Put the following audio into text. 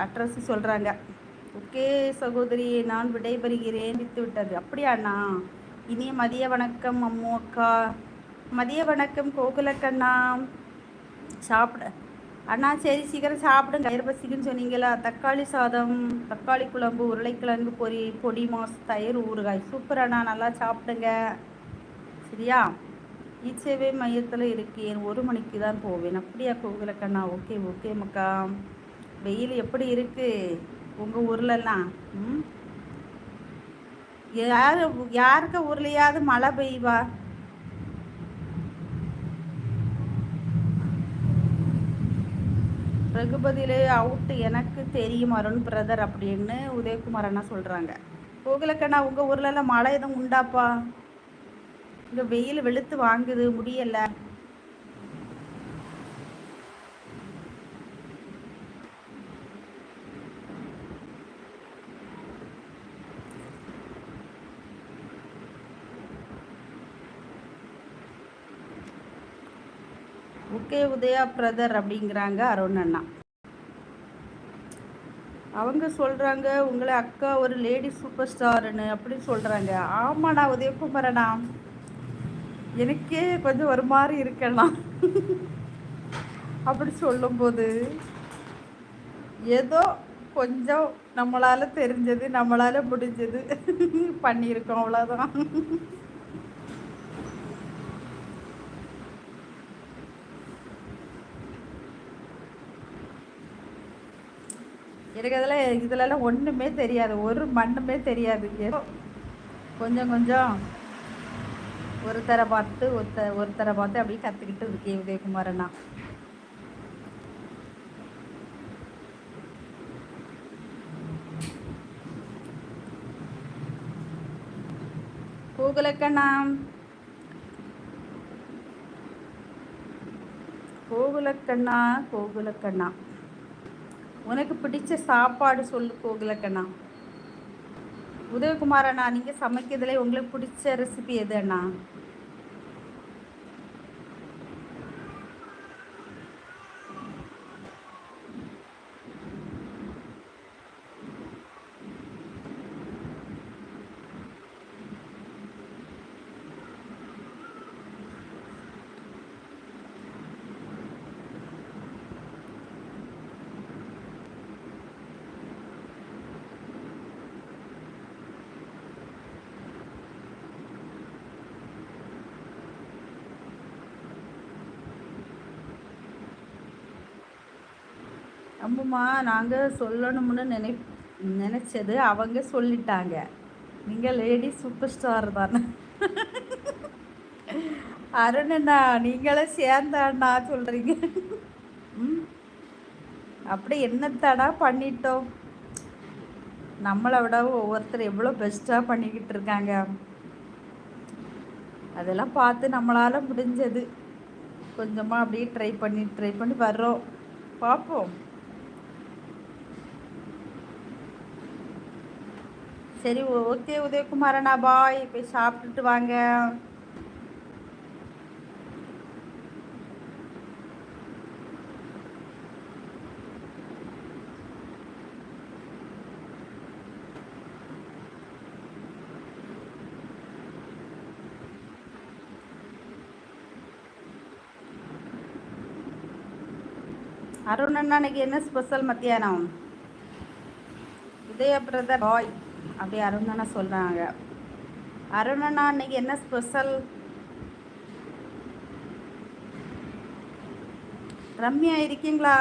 Address சொல்கிறாங்க. Okay சகோதரி, நான் விடைபெறுகிறேன். விட்டு விட்டது. அப்படியாண்ணா? இனிய மதிய வணக்கம் அம்மு அக்கா. மதிய வணக்கம் கோகுலக்கண்ணா. சாப்பிட அண்ணா சரி சீக்கிரம் சாப்பிடுங்க. தயிர் பசிக்குன்னு சொன்னீங்களா? தக்காளி சாதம், தக்காளி குழம்பு, உருளைக்கிழங்கு பொடி மாஸ், தயிர் ஊறுகாய். சூப்பர் அண்ணா, நல்லா சாப்பிடுங்க சரியா? இச்சேவை மையத்தில் இருக்கேன், 1 மணிக்கு தான் போவேன். அப்படியா கோகுலக்கண்ணா? ஓகே ஓகே மக்கா. வெயில் எப்படி இருக்கு உங்கள் ஊர்லலாம்? யாருக்கு ஊர்லையாவது மழை பெய்வா? ரகுபதியிலே அவுட்டு எனக்கு தெரியும் அருண் பிரதர் அப்படின்னு உதயகுமார் அண்ணா சொல்கிறாங்க. கோகுலக்கண்ணா உங்கள் ஊர்லலாம் மழை எதுவும் உண்டாப்பா? இங்கே வெயில் வெளுத்து வாங்குது, முடியலை. ஓகே உதயா பிரதர் அப்படிங்கிறாங்க அருண் அண்ணா. அவங்க சொல்கிறாங்க உங்களை அக்கா ஒரு லேடி சூப்பர் ஸ்டாருன்னு அப்படின்னு சொல்கிறாங்க. ஆமாண்ணா உதயகுமாரண்ணா, எனக்கே கொஞ்சம் ஒரு மாதிரி இருக்கலாம் அப்படி சொல்லும்போது. ஏதோ கொஞ்சம் நம்மளால் தெரிஞ்சது, நம்மளால் முடிஞ்சது பண்ணியிருக்கோம், அவ்வளோதான். எனக்கு இதிலெல்லாம் ஒன்றுமே தெரியாது, ஒரு மண்ணுமே தெரியாது. ஏதோ கொஞ்சம் கொஞ்சம் ஒருத்தரை பார்த்து அப்படியே கற்றுக்கிட்டு இருக்கேன் உதயகுமாரண்ணா. கோகுலக்கண்ணா கோகுலக்கண்ணா கோகுலக்கண்ணா உனக்கு பிடிச்ச சாப்பாடு சொல்லு கோகுலக்கண்ணா. உதயகுமார் அண்ணா, நீங்கள் சமைக்கிறதுல உங்களுக்கு பிடிச்ச ரெசிபி எது அண்ணா? அம்மா நாங்கள் சொல்லணும்னு நினச்சது அவங்க சொல்லிட்டாங்க. நீங்கள் லேடி சூப்பர் ஸ்டார் தானே அருணண்ணா, நீங்களும் சேர்ந்தாண்ணா சொல்கிறீங்க. அப்படி என்னத்தடா பண்ணிட்டோம்? நம்மளை விட ஒவ்வொருத்தர் எவ்வளோ பெஸ்ட்டாக பண்ணிக்கிட்டு இருக்காங்க. அதெல்லாம் பார்த்து நம்மளால் முடிஞ்சது கொஞ்சமாக அப்படியே ட்ரை பண்ணி வர்றோம். பார்ப்போம். சரி ஓகே உதயகுமாரண்ணா, பாய். போய் சாப்பிட்டுட்டு வாங்க. அருண் அண்ணா, அன்னைக்கு என்ன ஸ்பெஷல் மத்தியானம்? உதய பிரதர் பாய் அப்படி அருண் அண்ணா சொல்கிறாங்க. அருண் அண்ணா, அன்னைக்கு என்ன ஸ்பெஷல்? ரம்யா இருக்கீங்களா?